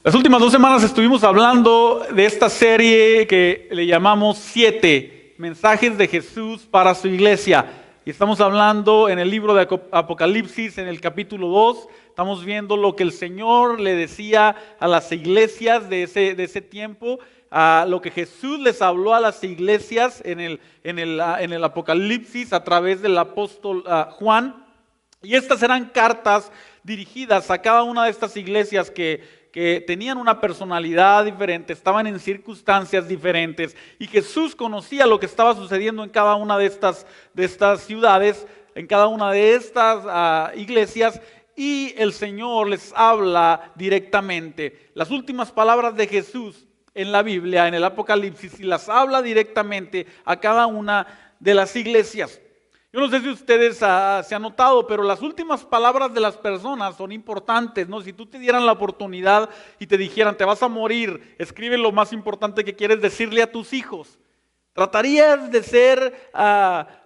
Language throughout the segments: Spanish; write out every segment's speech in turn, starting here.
Las últimas 2 semanas estuvimos hablando de esta serie que le llamamos 7 mensajes de Jesús para su iglesia. Y estamos hablando en el libro de Apocalipsis, en el capítulo 2. Estamos viendo lo que el Señor le decía a las iglesias de ese tiempo, a lo que Jesús les habló a las iglesias en el Apocalipsis a través del apóstol Juan. Y estas eran cartas dirigidas a cada una de estas iglesias que tenían una personalidad diferente, estaban en circunstancias diferentes, y Jesús conocía lo que estaba sucediendo en cada una de estas ciudades, en cada una de estas iglesias, y el Señor les habla directamente. Las últimas palabras de Jesús en la Biblia, en el Apocalipsis, y las habla directamente a cada una de las iglesias. Yo no sé si ustedes se han notado, pero las últimas palabras de las personas son importantes, ¿no? Si tú te dieran la oportunidad y te dijeran, te vas a morir, escribe lo más importante que quieres decirle a tus hijos. Tratarías de ser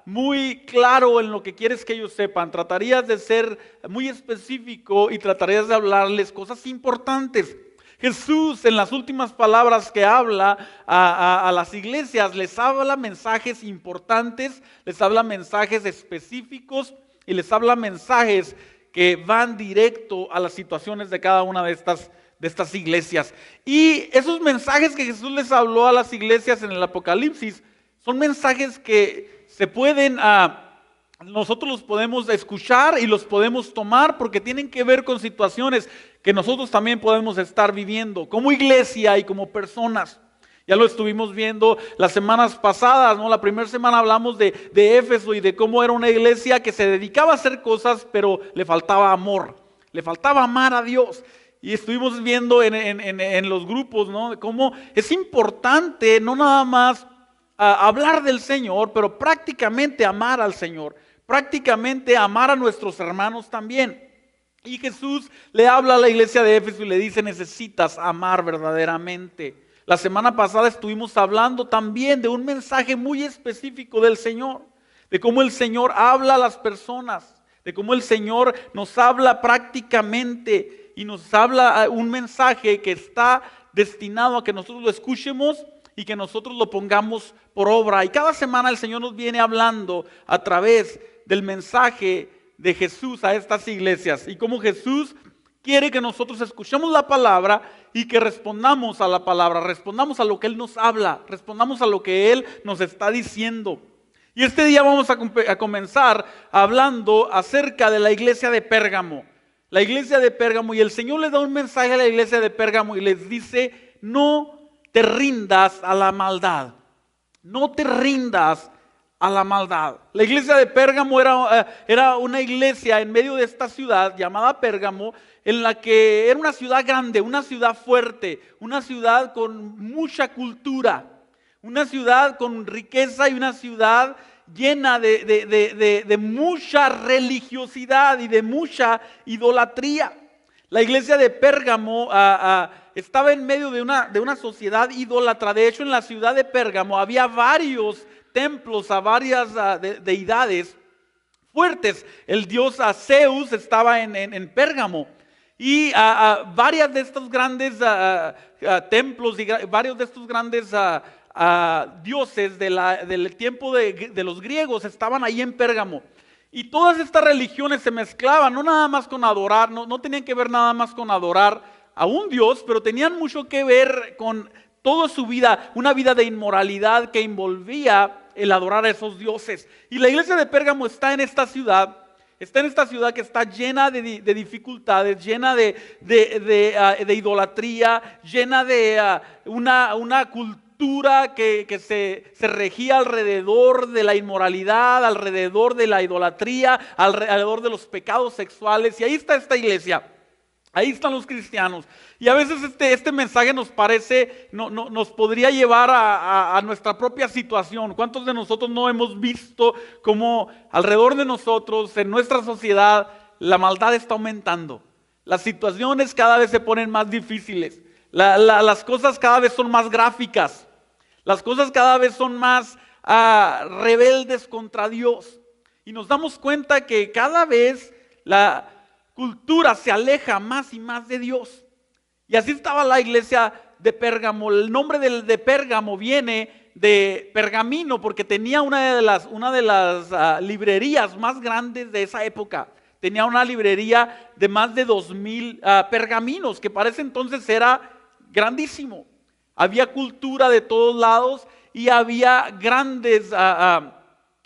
muy claro en lo que quieres que ellos sepan, tratarías de ser muy específico y tratarías de hablarles cosas importantes. Jesús, en las últimas palabras que habla a las iglesias, les habla mensajes importantes, les habla mensajes específicos y les habla mensajes que van directo a las situaciones de cada una de estas iglesias. Y esos mensajes que Jesús les habló a las iglesias en el Apocalipsis son mensajes que se pueden, nosotros los podemos escuchar y los podemos tomar porque tienen que ver con situaciones que nosotros también podemos estar viviendo como iglesia y como personas. Ya lo estuvimos viendo las semanas pasadas, ¿no? La primera semana hablamos de Éfeso y de cómo era una iglesia que se dedicaba a hacer cosas, pero le faltaba amor, le faltaba amar a Dios. Y estuvimos viendo en los grupos, ¿no? Cómo es importante no nada más hablar del Señor, pero prácticamente amar al Señor, prácticamente amar a nuestros hermanos también. Y Jesús le habla a la iglesia de Éfeso y le dice, necesitas amar verdaderamente. La semana pasada estuvimos hablando también de un mensaje muy específico del Señor, de cómo el Señor habla a las personas, de cómo el Señor nos habla prácticamente y nos habla un mensaje que está destinado a que nosotros lo escuchemos y que nosotros lo pongamos por obra. Y cada semana el Señor nos viene hablando a través del mensaje de Jesús a estas iglesias y cómo Jesús quiere que nosotros escuchemos la palabra y que respondamos a la palabra, respondamos a lo que Él nos habla, respondamos a lo que Él nos está diciendo. Y este día vamos a comenzar hablando acerca de la iglesia de Pérgamo. La iglesia de Pérgamo, y el Señor le da un mensaje a la iglesia de Pérgamo y les dice, no te rindas a la maldad, no te rindas a la maldad. La iglesia de Pérgamo era una iglesia en medio de esta ciudad llamada Pérgamo, en la que era una ciudad grande, una ciudad fuerte, una ciudad con mucha cultura, una ciudad con riqueza y una ciudad llena de mucha religiosidad y de mucha idolatría. La iglesia de Pérgamo estaba en medio de una sociedad idólatra. De hecho, en la ciudad de Pérgamo había varios templos a varias deidades fuertes. El dios Zeus estaba en Pérgamo. Y varias de estos grandes templos y varios de estos grandes dioses del tiempo de los griegos estaban ahí en Pérgamo. Y todas estas religiones se mezclaban, no nada más con adorar, no tenían que ver nada más con adorar a un Dios, pero tenían mucho que ver con toda su vida, una vida de inmoralidad que envolvía el adorar a esos dioses. Y la iglesia de Pérgamo está en esta ciudad que está llena de dificultades, llena de idolatría, llena de una cultura que se regía alrededor de la inmoralidad, alrededor de la idolatría, alrededor de los pecados sexuales. Y ahí está esta iglesia. Ahí están los cristianos. Y a veces este mensaje nos parece, nos podría llevar a nuestra propia situación. ¿Cuántos de nosotros no hemos visto cómo alrededor de nosotros, en nuestra sociedad, la maldad está aumentando? Las situaciones cada vez se ponen más difíciles. Las cosas cada vez son más gráficas. Las cosas cada vez son más rebeldes contra Dios. Y nos damos cuenta que cada vez la cultura se aleja más y más de Dios. Y así estaba la iglesia de Pérgamo. El nombre de Pérgamo viene de pergamino porque tenía una de las librerías más grandes de esa época. Tenía una librería de más de 2000 pergaminos, que para ese entonces era grandísimo. Había cultura de todos lados y había grandes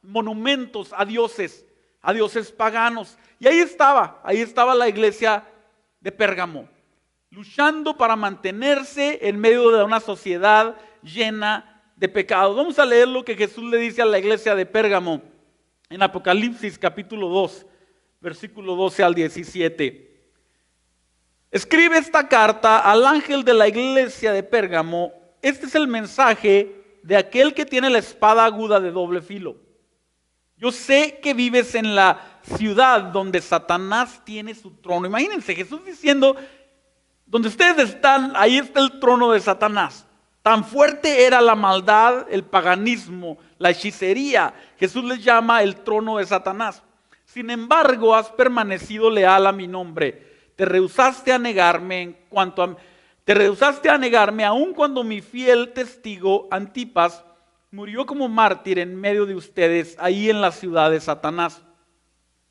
monumentos a dioses paganos. Y ahí estaba la iglesia de Pérgamo, luchando para mantenerse en medio de una sociedad llena de pecados. Vamos a leer lo que Jesús le dice a la iglesia de Pérgamo en Apocalipsis capítulo 2, versículo 12 al 17. Escribe esta carta al ángel de la iglesia de Pérgamo. Este es el mensaje de aquel que tiene la espada aguda de doble filo. Yo sé que vives en la ciudad donde Satanás tiene su trono. Imagínense, Jesús diciendo, donde ustedes están, ahí está el trono de Satanás. Tan fuerte era la maldad, el paganismo, la hechicería. Jesús les llama el trono de Satanás. Sin embargo, has permanecido leal a mi nombre. Te rehusaste a negarme aun cuando mi fiel testigo Antipas murió como mártir en medio de ustedes, ahí en la ciudad de Satanás.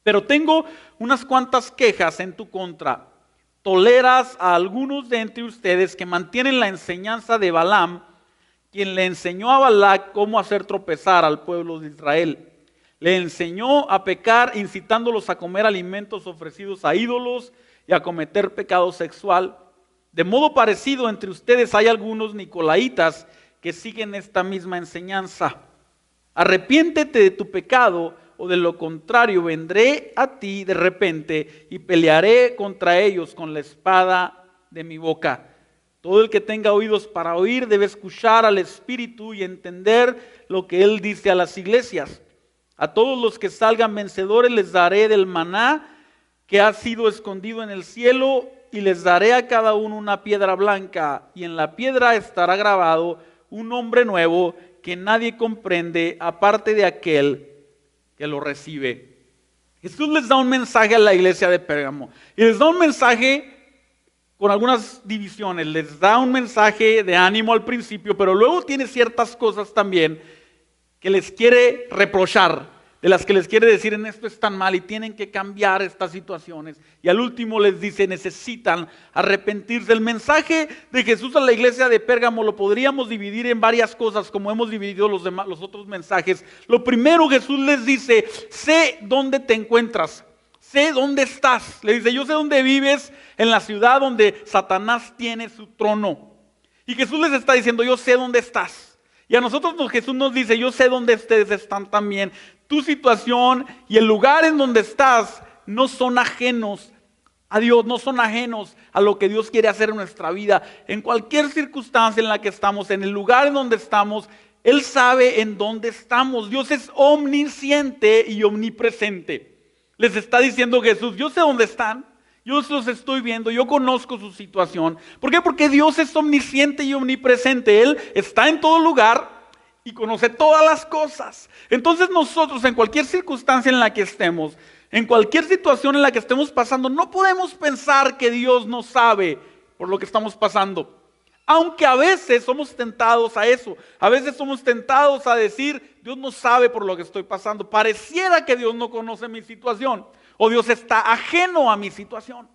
Pero tengo unas cuantas quejas en tu contra. Toleras a algunos de entre ustedes que mantienen la enseñanza de Balaam, quien le enseñó a Balac cómo hacer tropezar al pueblo de Israel. Le enseñó a pecar, incitándolos a comer alimentos ofrecidos a ídolos y a cometer pecado sexual. De modo parecido, entre ustedes hay algunos nicolaítas que siguen esta misma enseñanza. Arrepiéntete de tu pecado, o de lo contrario vendré a ti de repente y pelearé contra ellos con la espada de mi boca. Todo el que tenga oídos para oír debe escuchar al Espíritu y entender lo que Él dice a las iglesias. A todos los que salgan vencedores les daré del maná que ha sido escondido en el cielo, y les daré a cada uno una piedra blanca, y en la piedra estará grabado un nombre nuevo que nadie comprende aparte de aquel que lo recibe. Jesús les da un mensaje a la iglesia de Pérgamo, y les da un mensaje con algunas divisiones. Les da un mensaje de ánimo al principio, pero luego tiene ciertas cosas también que les quiere reprochar, de las que les quiere decir: en esto están mal y tienen que cambiar estas situaciones. Y al último les dice: necesitan arrepentirse. El mensaje de Jesús a la iglesia de Pérgamo lo podríamos dividir en varias cosas, como hemos dividido los otros mensajes. Lo primero, Jesús les dice: sé dónde te encuentras, sé dónde estás. Le dice: yo sé dónde vives, en la ciudad donde Satanás tiene su trono. Y Jesús les está diciendo: yo sé dónde estás. Y a nosotros Jesús nos dice: yo sé dónde ustedes están también. Tu situación y el lugar en donde estás no son ajenos a Dios, no son ajenos a lo que Dios quiere hacer en nuestra vida. En cualquier circunstancia en la que estamos, en el lugar en donde estamos, Él sabe en dónde estamos. Dios es omnisciente y omnipresente. Les está diciendo Jesús: yo sé dónde están, yo los estoy viendo, yo conozco su situación. ¿Por qué? Porque Dios es omnisciente y omnipresente. Él está en todo lugar y conoce todas las cosas. Entonces nosotros, en cualquier circunstancia en la que estemos, en cualquier situación en la que estemos pasando, no podemos pensar que Dios no sabe por lo que estamos pasando. Aunque a veces somos tentados a eso. A veces somos tentados a decir: Dios no sabe por lo que estoy pasando. Pareciera que Dios no conoce mi situación, o Dios está ajeno a mi situación.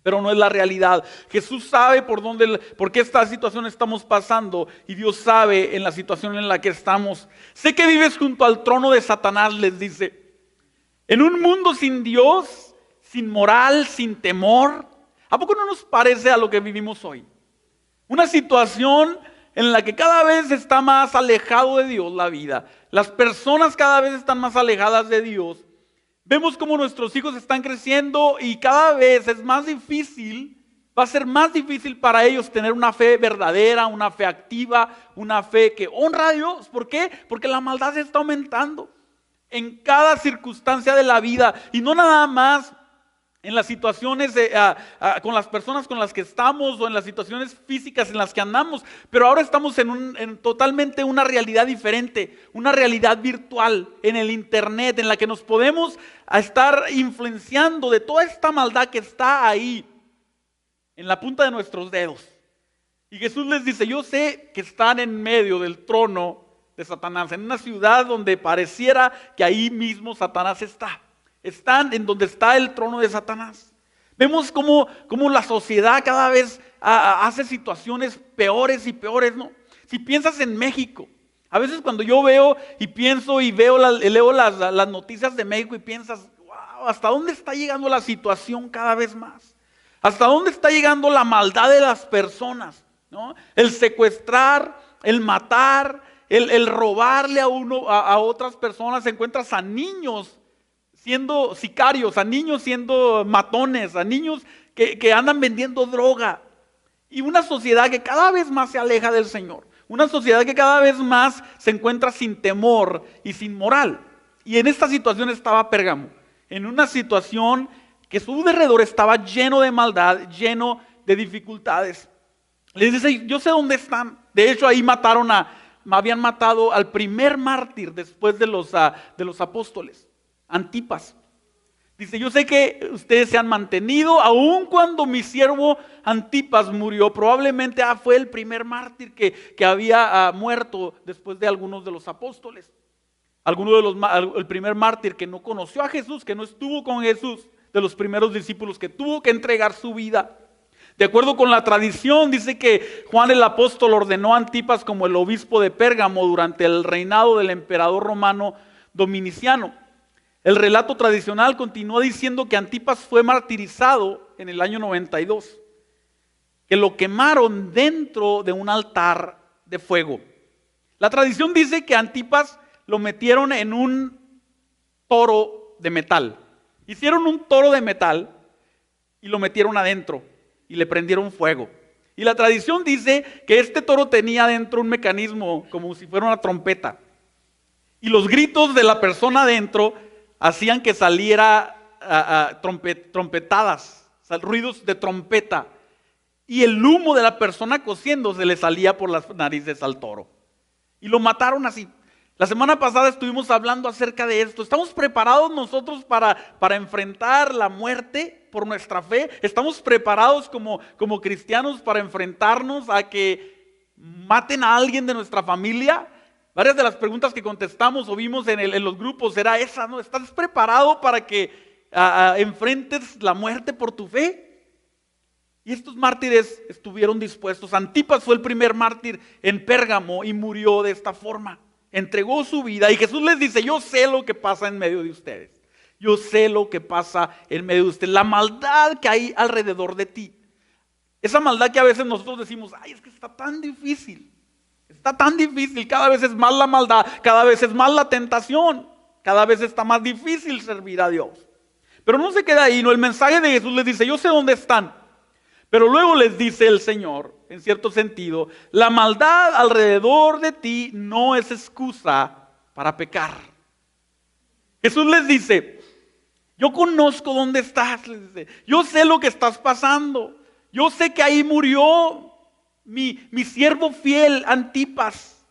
Pero no es la realidad. Jesús sabe por qué esta situación estamos pasando, y Dios sabe en la situación en la que estamos. Sé que vives junto al trono de Satanás, les dice. En un mundo sin Dios, sin moral, sin temor. ¿A poco no nos parece a lo que vivimos hoy? Una situación en la que cada vez está más alejado de Dios la vida. Las personas cada vez están más alejadas de Dios. Vemos cómo nuestros hijos están creciendo y cada vez es más difícil, va a ser más difícil para ellos tener una fe verdadera, una fe activa, una fe que honra a Dios. ¿Por qué? Porque la maldad se está aumentando en cada circunstancia de la vida, y no nada más en las situaciones con las personas con las que estamos, o en las situaciones físicas en las que andamos, pero ahora estamos en totalmente una realidad diferente, una realidad virtual en el internet, en la que nos podemos estar influenciando de toda esta maldad que está ahí. en la punta de nuestros dedos. Y Jesús les dice, yo sé que están en medio del trono de Satanás, en una ciudad donde pareciera que ahí mismo Satanás está. Están en donde está el trono de Satanás. Vemos cómo la sociedad cada vez hace situaciones peores y peores, ¿no? Si piensas en México, a veces cuando yo veo y pienso y leo las noticias de México y piensas, wow, ¿hasta dónde está llegando la situación cada vez más? ¿Hasta dónde está llegando la maldad de las personas? ¿No? El secuestrar, el matar, el robarle a otras personas. Encuentras a niños siendo sicarios, a niños siendo matones, a niños que andan vendiendo droga. Y una sociedad que cada vez más se aleja del Señor. Una sociedad que cada vez más se encuentra sin temor y sin moral. Y en esta situación estaba Pérgamo. En una situación que su alrededor estaba lleno de maldad, lleno de dificultades. Les dice, yo sé dónde están. De hecho, ahí habían matado al primer mártir después de los apóstoles, Antipas. Dice, yo sé que ustedes se han mantenido, aun cuando mi siervo Antipas murió. Probablemente fue el primer mártir que había muerto después de algunos de los apóstoles. El primer mártir que no conoció a Jesús, que no estuvo con Jesús, de los primeros discípulos, que tuvo que entregar su vida. De acuerdo con la tradición, dice que Juan el apóstol ordenó a Antipas como el obispo de Pérgamo durante el reinado del emperador romano Dominiciano. El relato tradicional continúa diciendo que Antipas fue martirizado en el año 92, que lo quemaron dentro de un altar de fuego. La tradición dice que Antipas lo metieron en un toro de metal. Hicieron un toro de metal y lo metieron adentro y le prendieron fuego. Y la tradición dice que este toro tenía adentro un mecanismo como si fuera una trompeta. Y los gritos de la persona adentro hacían que saliera trompetadas, ruidos de trompeta. Y el humo de la persona cociéndose le salía por las narices al toro. Y lo mataron así. La semana pasada estuvimos hablando acerca de esto. ¿Estamos preparados nosotros para enfrentar la muerte por nuestra fe? ¿Estamos preparados como cristianos para enfrentarnos a que maten a alguien de nuestra familia? Varias de las preguntas que contestamos o vimos en los grupos era esa, ¿no? ¿Estás preparado para que enfrentes la muerte por tu fe? Y estos mártires estuvieron dispuestos. Antipas fue el primer mártir en Pérgamo y murió de esta forma. Entregó su vida y Jesús les dice, yo sé lo que pasa en medio de ustedes. Yo sé lo que pasa en medio de ustedes. La maldad que hay alrededor de ti. Esa maldad que a veces nosotros decimos, ay, es que está tan difícil. Está tan difícil. Cada vez es más la maldad. Cada vez es más la tentación. Cada vez está más difícil servir a Dios. Pero no se queda ahí, no. El mensaje de Jesús les dice, yo sé dónde están. Pero luego les dice el Señor, en cierto sentido, la maldad alrededor de ti no es excusa para pecar. Jesús les dice, yo conozco dónde estás, les dice, yo sé lo que estás pasando, yo sé que ahí murió mi siervo fiel Antipas.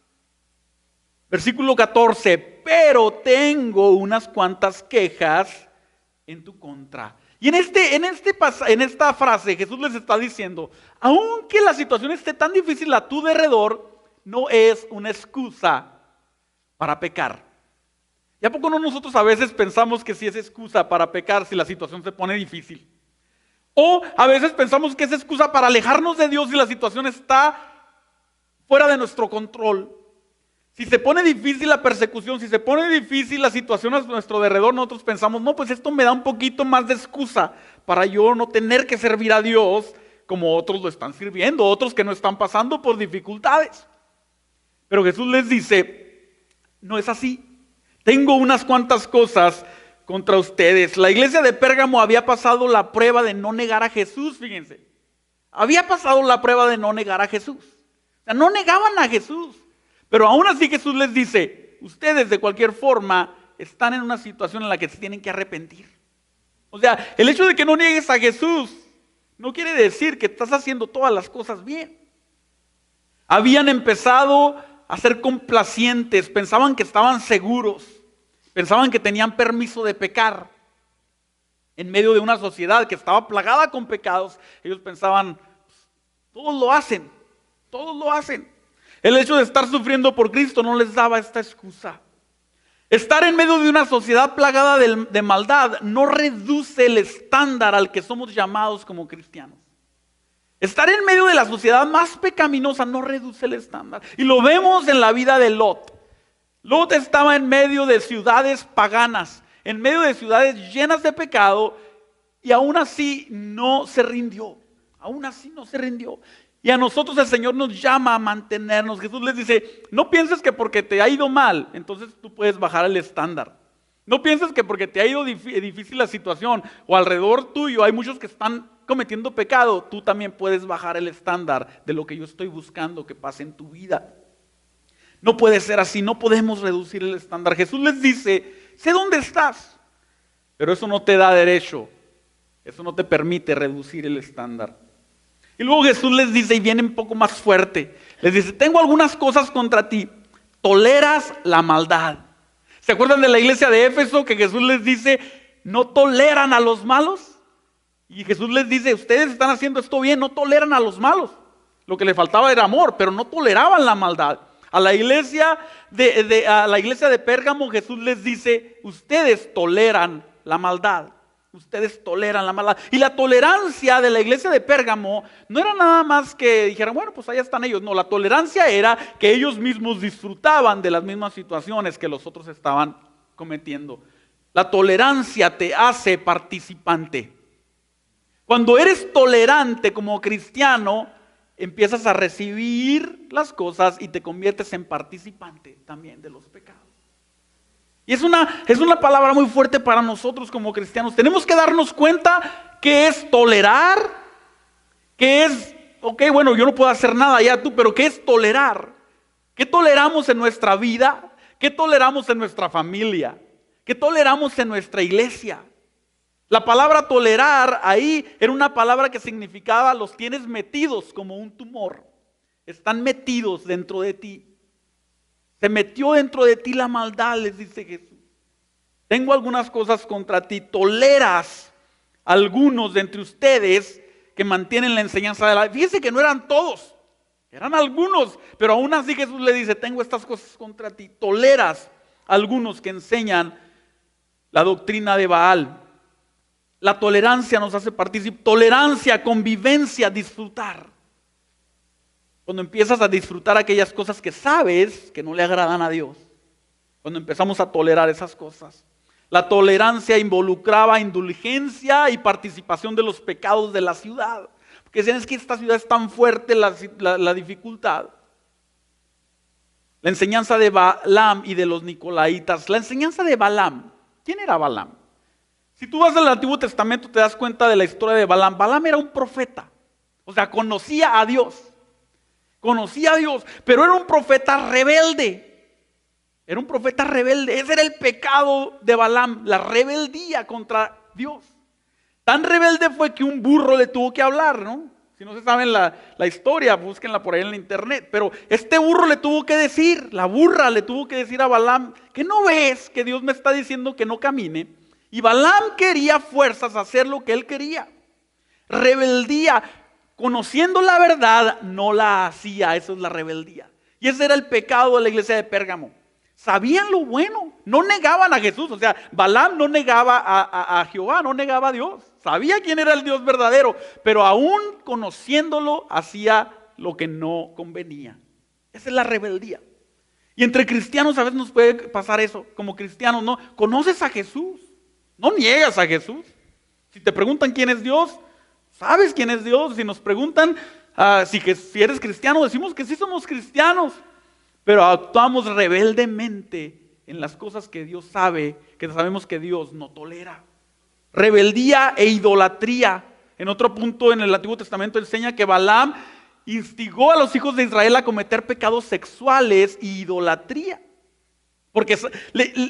Versículo 14, pero tengo unas cuantas quejas en tu contra. Y en esta frase Jesús les está diciendo, aunque la situación esté tan difícil a tu derredor, no es una excusa para pecar. ¿Y a poco no nosotros a veces pensamos que sí es excusa para pecar si la situación se pone difícil? O a veces pensamos que es excusa para alejarnos de Dios si la situación está fuera de nuestro control. Si se pone difícil la persecución, si se pone difícil la situación a nuestro alrededor, nosotros pensamos, no, pues esto me da un poquito más de excusa para yo no tener que servir a Dios como otros lo están sirviendo, otros que no están pasando por dificultades. Pero Jesús les dice, no es así. Tengo unas cuantas cosas contra ustedes. La iglesia de Pérgamo había pasado la prueba de no negar a Jesús, fíjense. Había pasado la prueba de no negar a Jesús. O sea, no negaban a Jesús. Pero aún así Jesús les dice, ustedes de cualquier forma están en una situación en la que se tienen que arrepentir. O sea, el hecho de que no niegues a Jesús no quiere decir que estás haciendo todas las cosas bien. Habían empezado a ser complacientes, pensaban que estaban seguros, pensaban que tenían permiso de pecar. En medio de una sociedad que estaba plagada con pecados, ellos pensaban, todos lo hacen, todos lo hacen. El hecho de estar sufriendo por Cristo no les daba esta excusa. Estar en medio de una sociedad plagada de maldad no reduce el estándar al que somos llamados como cristianos. Estar en medio de la sociedad más pecaminosa no reduce el estándar. Y lo vemos en la vida de Lot. Lot estaba en medio de ciudades paganas, en medio de ciudades llenas de pecado, y aún así no se rindió. Aún así no se rindió. Y a nosotros el Señor nos llama a mantenernos. Jesús les dice, no pienses que porque te ha ido mal, entonces tú puedes bajar el estándar. No pienses que porque te ha ido difícil la situación, o alrededor tuyo hay muchos que están cometiendo pecado, tú también puedes bajar el estándar de lo que yo estoy buscando que pase en tu vida. No puede ser así, no podemos reducir el estándar. Jesús les dice, sé dónde estás, pero eso no te da derecho, eso no te permite reducir el estándar. Y luego Jesús les dice, y viene un poco más fuerte, les dice, tengo algunas cosas contra ti, toleras la maldad. ¿Se acuerdan de la iglesia de Éfeso que Jesús les dice, no toleran a los malos? Y Jesús les dice, ustedes están haciendo esto bien, no toleran a los malos. Lo que le faltaba era amor, pero no toleraban la maldad. A la iglesia de Pérgamo Jesús les dice, ustedes toleran la maldad. Ustedes toleran la maldad. Y la tolerancia de la iglesia de Pérgamo no era nada más que dijeran, bueno, pues allá están ellos. No, la tolerancia era que ellos mismos disfrutaban de las mismas situaciones que los otros estaban cometiendo. La tolerancia te hace participante. Cuando eres tolerante como cristiano, empiezas a recibir las cosas y te conviertes en participante también de los pecados. Y es una palabra muy fuerte para nosotros como cristianos. Tenemos que darnos cuenta que es tolerar, que es, ok, bueno, yo no puedo hacer nada ya tú, pero ¿qué es tolerar? ¿Qué toleramos en nuestra vida? ¿Qué toleramos en nuestra familia? ¿Qué toleramos en nuestra iglesia? La palabra tolerar ahí era una palabra que significaba los tienes metidos como un tumor. Están metidos dentro de ti. Se metió dentro de ti la maldad, les dice Jesús. Tengo algunas cosas contra ti. Toleras a algunos de entre ustedes que mantienen la enseñanza de la... Fíjense que no eran todos, eran algunos. Pero aún así Jesús le dice, tengo estas cosas contra ti. Toleras a algunos que enseñan la doctrina de Baal. La tolerancia nos hace participar. Tolerancia, convivencia, disfrutar. Cuando empiezas a disfrutar aquellas cosas que sabes que no le agradan a Dios. Cuando empezamos a tolerar esas cosas. La tolerancia involucraba indulgencia y participación de los pecados de la ciudad. Porque decían, es que esta ciudad es tan fuerte la dificultad. La enseñanza de Balaam y de los Nicolaitas. La enseñanza de Balaam. ¿Quién era Balaam? Si tú vas al Antiguo Testamento te das cuenta de la historia de Balaam. Balaam era un profeta. O sea, conocía a Dios. Conocía a Dios, pero era un profeta rebelde. Era un profeta rebelde. Ese era el pecado de Balaam, la rebeldía contra Dios. Tan rebelde fue que un burro le tuvo que hablar, ¿no? Si no se saben la historia, búsquenla por ahí en la internet. Pero este burro le tuvo que decir, la burra le tuvo que decir a Balaam, que no ves que Dios me está diciendo que no camine. Y Balaam quería fuerzas a hacer lo que él quería. Rebeldía. Conociendo la verdad, no la hacía. Eso es la rebeldía. Y ese era el pecado de la iglesia de Pérgamo. Sabían lo bueno, no negaban a Jesús. O sea, Balaam no negaba a Jehová, no negaba a Dios. Sabía quién era el Dios verdadero, pero aún conociéndolo, hacía lo que no convenía. Esa es la rebeldía. Y entre cristianos a veces nos puede pasar eso. Como cristianos, ¿no? Conoces a Jesús, no niegas a Jesús. Si te preguntan quién es Dios, ¿sabes quién es Dios? Si nos preguntan si eres cristiano, decimos que sí somos cristianos, pero actuamos rebeldemente en las cosas que Dios sabe, que sabemos que Dios no tolera. Rebeldía e idolatría. En otro punto en el Antiguo Testamento enseña que Balaam instigó a los hijos de Israel a cometer pecados sexuales e idolatría. Porque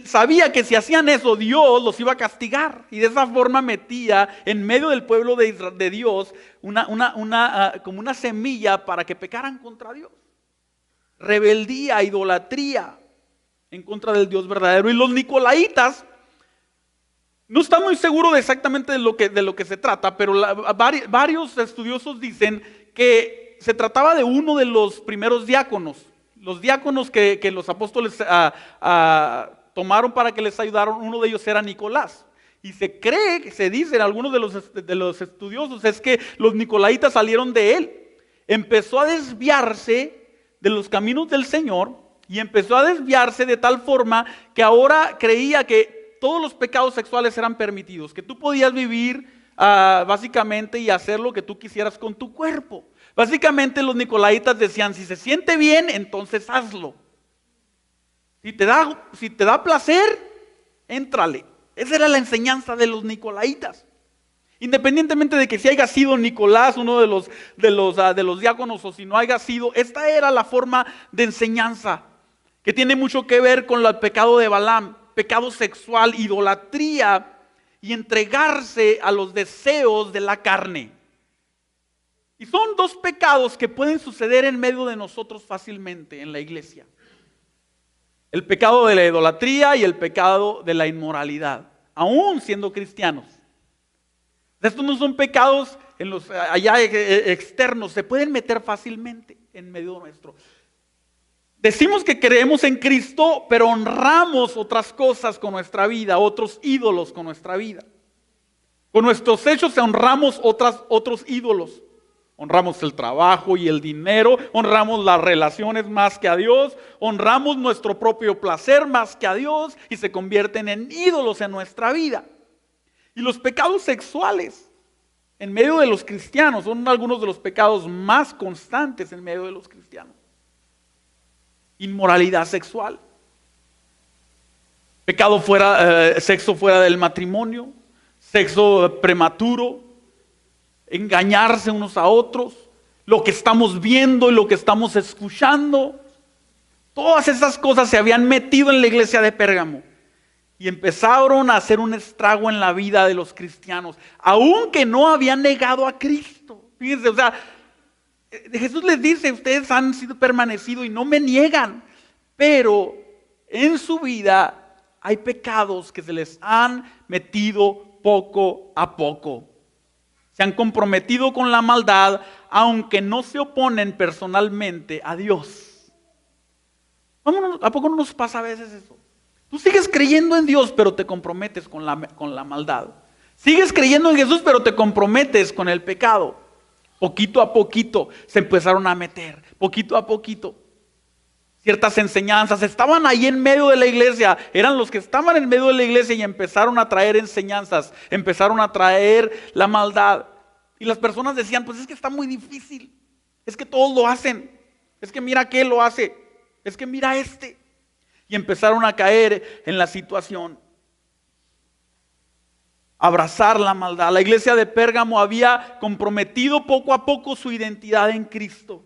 sabía que si hacían eso, Dios los iba a castigar. Y de esa forma metía en medio del pueblo de Dios como una semilla para que pecaran contra Dios. Rebeldía, idolatría en contra del Dios verdadero. Y los nicolaitas No está muy seguro de exactamente de lo que se trata, pero varios estudiosos dicen que se trataba de uno de los primeros diáconos. Los diáconos que los apóstoles tomaron para que les ayudaran, uno de ellos era Nicolás. Y se cree, se dicen algunos de los estudiosos, es que los nicolaitas salieron de él. Empezó a desviarse de los caminos del Señor y empezó a desviarse de tal forma que ahora creía que todos los pecados sexuales eran permitidos, que tú podías vivir básicamente y hacer lo que tú quisieras con tu cuerpo. Básicamente los nicolaitas decían, si se siente bien, entonces hazlo. Si te da placer, éntrale. Esa era la enseñanza de los nicolaitas. Independientemente de que si haya sido Nicolás uno de los diáconos o si no haya sido, esta era la forma de enseñanza que tiene mucho que ver con el pecado de Balaam, pecado sexual, idolatría y entregarse a los deseos de la carne. Y son dos pecados que pueden suceder en medio de nosotros fácilmente en la iglesia. El pecado de la idolatría y el pecado de la inmoralidad, aún siendo cristianos. Estos no son pecados allá externos, se pueden meter fácilmente en medio nuestro. Decimos que creemos en Cristo, pero honramos otras cosas con nuestra vida, otros ídolos con nuestra vida. Con nuestros hechos honramos otros ídolos. Honramos el trabajo y el dinero, honramos las relaciones más que a Dios, honramos nuestro propio placer más que a Dios y se convierten en ídolos en nuestra vida. Y los pecados sexuales en medio de los cristianos son algunos de los pecados más constantes en medio de los cristianos. Inmoralidad sexual, pecado sexo fuera del matrimonio, sexo prematuro, engañarse unos a otros, lo que estamos viendo y lo que estamos escuchando. Todas esas cosas se habían metido en la iglesia de Pérgamo y empezaron a hacer un estrago en la vida de los cristianos, aunque no habían negado a Cristo. Fíjense, o sea, Jesús les dice, ustedes han sido permanecidos y no me niegan, pero en su vida hay pecados que se les han metido poco a poco. Se han comprometido con la maldad, aunque no se oponen personalmente a Dios. ¿A poco no nos pasa a veces eso? Tú sigues creyendo en Dios, pero te comprometes con la maldad. Sigues creyendo en Jesús, pero te comprometes con el pecado. Poquito a poquito se empezaron a meter, poquito a poquito. Ciertas enseñanzas estaban ahí en medio de la iglesia, eran los que estaban en medio de la iglesia y empezaron a traer enseñanzas, empezaron a traer la maldad. Y las personas decían, pues es que está muy difícil, es que todos lo hacen, es que mira aquel lo hace, es que mira este. Y empezaron a caer en la situación. Abrazar la maldad. La iglesia de Pérgamo había comprometido poco a poco su identidad en Cristo.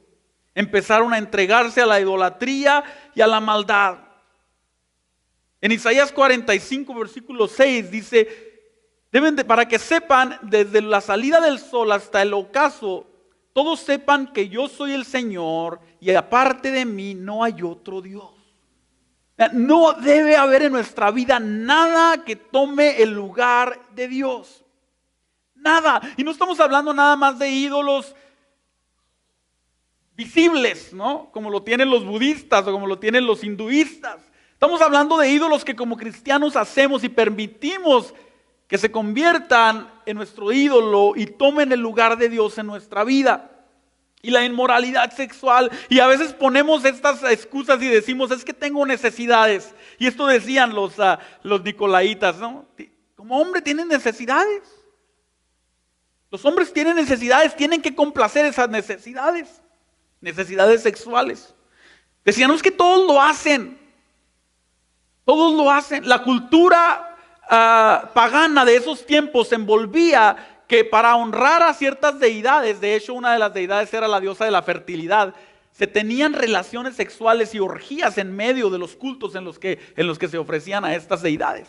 Empezaron a entregarse a la idolatría y a la maldad. En Isaías 45, versículo 6 dice, para que sepan desde la salida del sol hasta el ocaso, todos sepan que yo soy el Señor y aparte de mí no hay otro Dios. No debe haber en nuestra vida nada que tome el lugar de Dios. Nada. Y no estamos hablando nada más de ídolos visibles, ¿no? Como lo tienen los budistas o como lo tienen los hinduistas. Estamos hablando de ídolos que como cristianos hacemos y permitimos que se conviertan en nuestro ídolo y tomen el lugar de Dios en nuestra vida. Y la inmoralidad sexual, y a veces ponemos estas excusas y decimos, es que tengo necesidades. Y esto decían los nicolaitas, ¿no? Como hombre tienen necesidades. Los hombres tienen necesidades, tienen que complacer esas necesidades. Necesidades sexuales. Decían, no, es que todos lo hacen. Todos lo hacen. La cultura pagana de esos tiempos envolvía que para honrar a ciertas deidades, de hecho una de las deidades era la diosa de la fertilidad, se tenían relaciones sexuales y orgías en medio de los cultos en los que se ofrecían a estas deidades.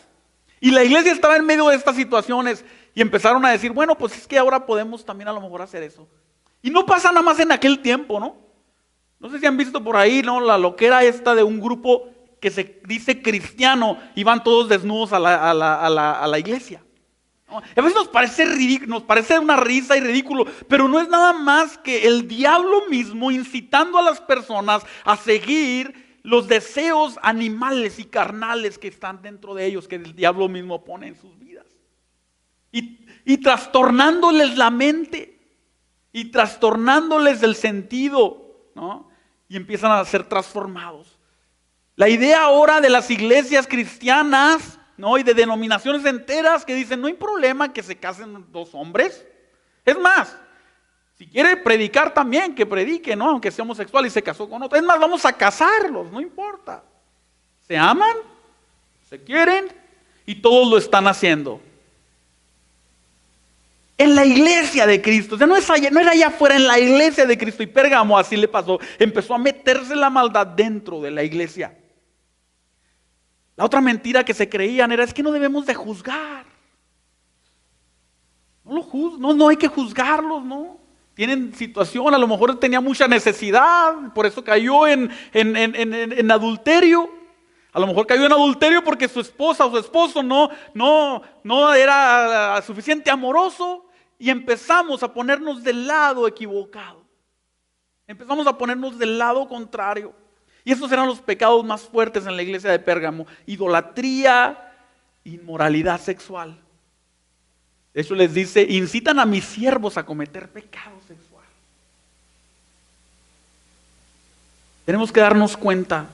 Y la iglesia estaba en medio de estas situaciones y empezaron a decir, bueno, pues es que ahora podemos también a lo mejor hacer eso. Y no pasa nada más en aquel tiempo, ¿no? No sé si han visto por ahí, ¿no? La loquera esta de un grupo que se dice cristiano y van todos desnudos a la iglesia. ¿No? A veces nos parece ridículo, nos parece una risa y ridículo, pero no es nada más que el diablo mismo incitando a las personas a seguir los deseos animales y carnales que están dentro de ellos, que el diablo mismo pone en sus vidas. Y trastornándoles la mente, y trastornándoles el sentido, ¿no? Y empiezan a ser transformados. La idea ahora de las iglesias cristianas, ¿no? Y de denominaciones enteras que dicen, no hay problema que se casen dos hombres. Es más, si quiere predicar también, que predique, ¿no? Aunque sea homosexual y se casó con otro. Es más, vamos a casarlos, no importa. Se aman, se quieren y todos lo están haciendo. En la iglesia de Cristo, o sea, no era allá afuera, en la iglesia de Cristo. Y Pérgamo así le pasó, empezó a meterse la maldad dentro de la iglesia. La otra mentira que se creían es que no debemos de juzgar. No hay que juzgarlos, ¿no? Tienen situación, a lo mejor tenía mucha necesidad, por eso cayó en adulterio. A lo mejor cayó en adulterio porque su esposa o su esposo no era suficiente amoroso. Y empezamos a ponernos del lado equivocado. Empezamos a ponernos del lado contrario. Y esos eran los pecados más fuertes en la iglesia de Pérgamo: idolatría, inmoralidad sexual. De hecho les dice, incitan a mis siervos a cometer pecado sexual. Tenemos que darnos cuenta.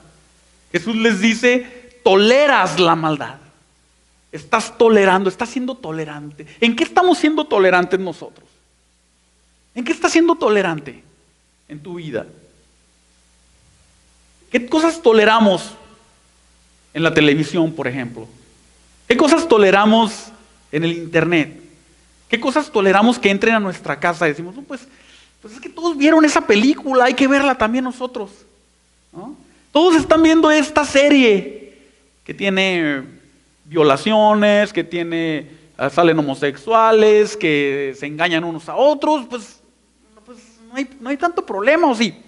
Jesús les dice, toleras la maldad. Estás tolerando, estás siendo tolerante. ¿En qué estamos siendo tolerantes nosotros? ¿En qué estás siendo tolerante en tu vida? ¿Qué cosas toleramos en la televisión, por ejemplo? ¿Qué cosas toleramos en el internet? ¿Qué cosas toleramos que entren a nuestra casa? Y decimos, no, pues es que todos vieron esa película, hay que verla también nosotros, ¿no? Todos están viendo esta serie que tiene violaciones, que salen homosexuales, que se engañan unos a otros, pues no hay tanto problema, ¿o sí?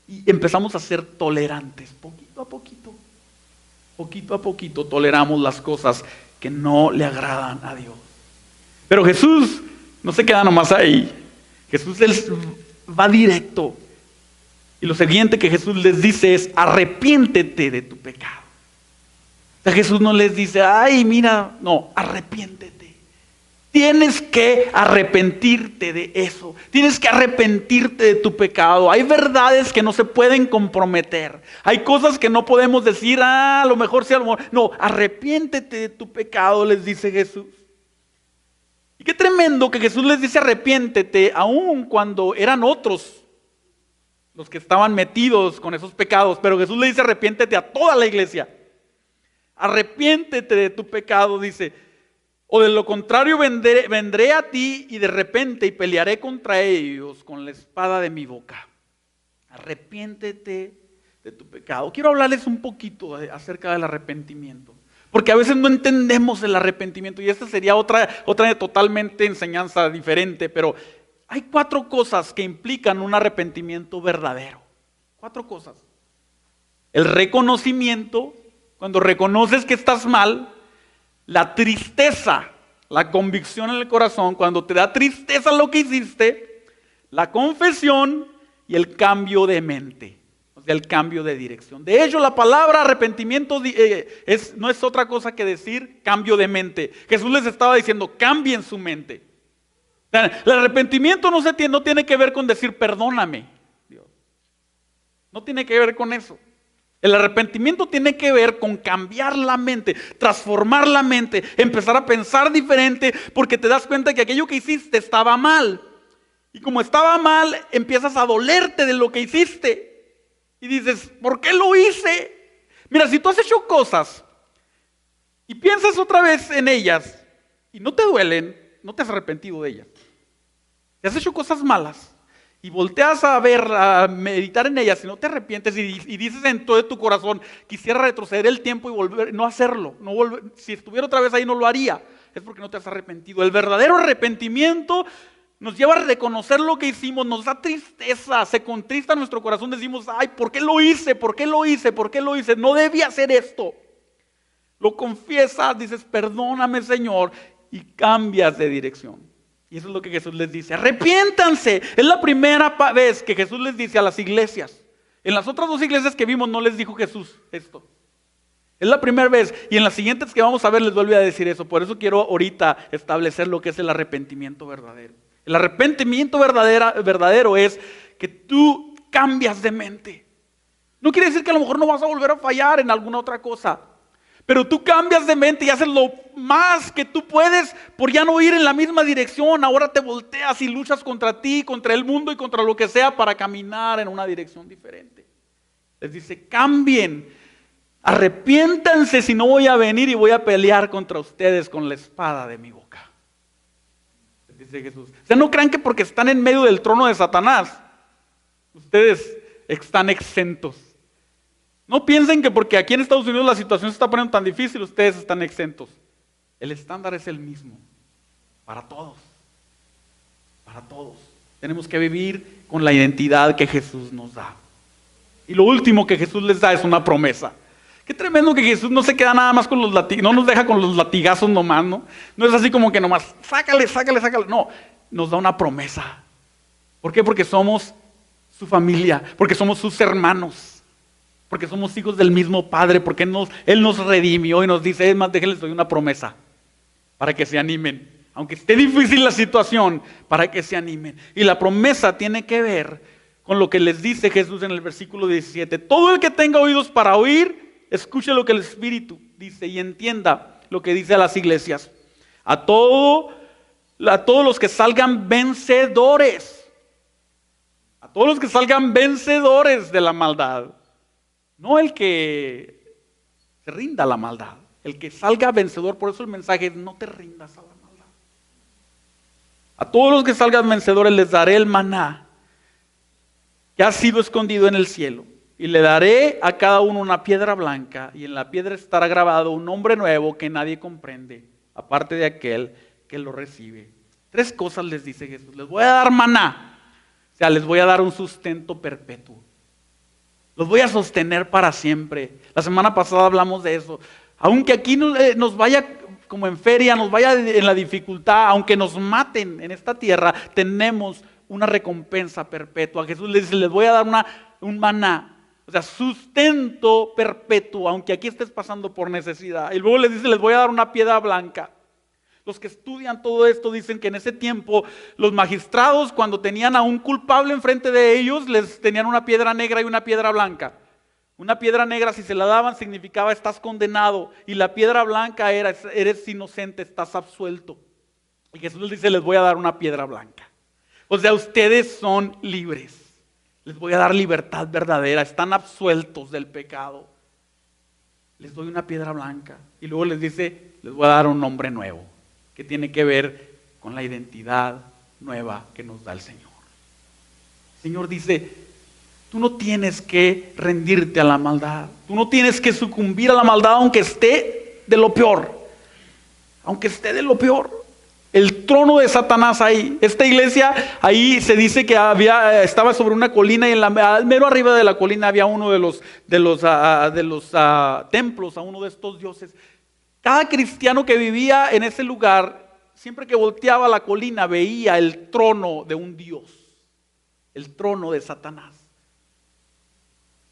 Y empezamos a ser tolerantes, poquito a poquito toleramos las cosas que no le agradan a Dios. Pero Jesús no se queda nomás ahí. Jesús va directo. Y lo siguiente que Jesús les dice es, arrepiéntete de tu pecado. O sea, Jesús no les dice, ay, mira, no, arrepiéntete. Tienes que arrepentirte de eso. Tienes que arrepentirte de tu pecado. Hay verdades que no se pueden comprometer. Hay cosas que no podemos decir, a lo mejor sí, a lo mejor. No, arrepiéntete de tu pecado, les dice Jesús. Y qué tremendo que Jesús les dice arrepiéntete, aun cuando eran otros los que estaban metidos con esos pecados. Pero Jesús le dice arrepiéntete a toda la iglesia. Arrepiéntete de tu pecado, dice. O de lo contrario vendré a ti y de repente y pelearé contra ellos con la espada de mi boca. Arrepiéntete de tu pecado. Quiero hablarles un poquito acerca del arrepentimiento. Porque a veces no entendemos el arrepentimiento y esta sería otra totalmente enseñanza diferente. Pero hay 4 cosas que implican un arrepentimiento verdadero. 4 cosas. El reconocimiento, cuando reconoces que estás mal. La tristeza, la convicción en el corazón, cuando te da tristeza lo que hiciste. La confesión y el cambio de mente, o sea, el cambio de dirección. De hecho, la palabra arrepentimiento no es otra cosa que decir cambio de mente. Jesús les estaba diciendo, cambien su mente. El arrepentimiento no tiene que ver con decir perdóname, Dios. No tiene que ver con eso. El arrepentimiento tiene que ver con cambiar la mente, transformar la mente, empezar a pensar diferente, porque te das cuenta que aquello que hiciste estaba mal. Y como estaba mal, empiezas a dolerte de lo que hiciste. Y dices, ¿por qué lo hice? Mira, si tú has hecho cosas y piensas otra vez en ellas y no te duelen, no te has arrepentido de ellas. Si has hecho cosas malas y volteas a meditar en ellas y no te arrepientes y dices en todo tu corazón, quisiera retroceder el tiempo y volver, no hacerlo, si estuviera otra vez ahí no lo haría, es porque no te has arrepentido. El verdadero arrepentimiento nos lleva a reconocer lo que hicimos, nos da tristeza, se contrista nuestro corazón, decimos, ay, ¿por qué lo hice? ¿Por qué lo hice? ¿Por qué lo hice? No debía hacer esto. Lo confiesas, dices, perdóname, Señor, y cambias de dirección. Y eso es lo que Jesús les dice, arrepiéntanse. Es la primera vez que Jesús les dice a las iglesias. En las otras dos iglesias que vimos no les dijo Jesús esto. Es la primera vez, y en las siguientes que vamos a ver les vuelve a decir eso. Por eso quiero ahorita establecer lo que es el arrepentimiento verdadero. El arrepentimiento verdadero es que tú cambias de mente. No quiere decir que a lo mejor no vas a volver a fallar en alguna otra cosa, pero tú cambias de mente y haces lo más que tú puedes por ya no ir en la misma dirección. Ahora te volteas y luchas contra ti, contra el mundo y contra lo que sea para caminar en una dirección diferente. Les dice, cambien. Arrepiéntanse, si no voy a venir y voy a pelear contra ustedes con la espada de mi boca. Dice Jesús. O sea, no crean que porque están en medio del trono de Satanás, ustedes están exentos. No piensen que porque aquí en Estados Unidos la situación se está poniendo tan difícil, ustedes están exentos. El estándar es el mismo, para todos. Para todos. Tenemos que vivir con la identidad que Jesús nos da. Y lo último que Jesús les da es una promesa. Qué tremendo que Jesús no se queda nada más con los latigazos, no nos deja con los latigazos nomás, ¿no? No es así como que nomás, sácale. No, nos da una promesa. ¿Por qué? Porque somos su familia, porque somos sus hermanos, porque somos hijos del mismo Padre, porque Él nos redimió y nos dice, es más, déjenles doy una promesa, para que se animen. Aunque esté difícil la situación, para que se animen. Y la promesa tiene que ver con lo que les dice Jesús en el versículo 17. Todo el que tenga oídos para oír, escuche lo que el Espíritu dice y entienda lo que dice a las iglesias. A todos los que salgan vencedores. A todos los que salgan vencedores de la maldad. No el que se rinda a la maldad. El que salga vencedor. Por eso el mensaje es no te rindas a la maldad. A todos los que salgan vencedores les daré el maná que ha sido escondido en el cielo. Y le daré a cada uno una piedra blanca, y en la piedra estará grabado un nombre nuevo que nadie comprende, aparte de aquel que lo recibe. 3 cosas les dice Jesús. Les voy a dar maná, o sea, les voy a dar un sustento perpetuo. Los voy a sostener para siempre. La semana pasada hablamos de eso. Aunque aquí nos vaya como en feria, nos vaya en la dificultad, aunque nos maten en esta tierra, tenemos una recompensa perpetua. Jesús les dice, les voy a dar un maná. O sea, sustento perpetuo, aunque aquí estés pasando por necesidad. Y luego les dice, les voy a dar una piedra blanca. Los que estudian todo esto dicen que en ese tiempo los magistrados, cuando tenían a un culpable enfrente de ellos, les tenían una piedra negra y una piedra blanca. Una piedra negra, si se la daban, significaba estás condenado. Y la piedra blanca era eres inocente, estás absuelto. Y Jesús les dice, les voy a dar una piedra blanca. O sea, ustedes son libres. Les voy a dar libertad verdadera, están absueltos del pecado. Les doy una piedra blanca. Y luego les dice, les voy a dar un nombre nuevo, que tiene que ver con la identidad nueva que nos da el Señor. El Señor dice, tú no tienes que rendirte a la maldad. Tú no tienes que sucumbir a la maldad aunque esté de lo peor. Aunque esté de lo peor. El trono de Satanás ahí. Esta iglesia ahí se dice que estaba sobre una colina y mero arriba de la colina había uno de los templos a uno de estos dioses. Cada cristiano que vivía en ese lugar, siempre que volteaba a la colina veía el trono de un dios, el trono de Satanás.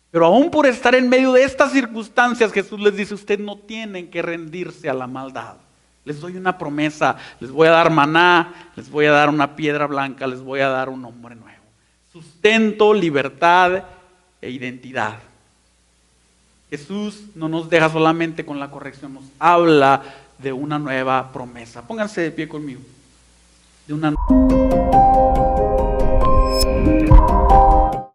Pero aún por estar en medio de estas circunstancias, Jesús les dice, ustedes no tienen que rendirse a la maldad. Les doy una promesa, les voy a dar maná, les voy a dar una piedra blanca, les voy a dar un nombre nuevo. Sustento, libertad e identidad. Jesús no nos deja solamente con la corrección, nos habla de una nueva promesa. Pónganse de pie conmigo. De una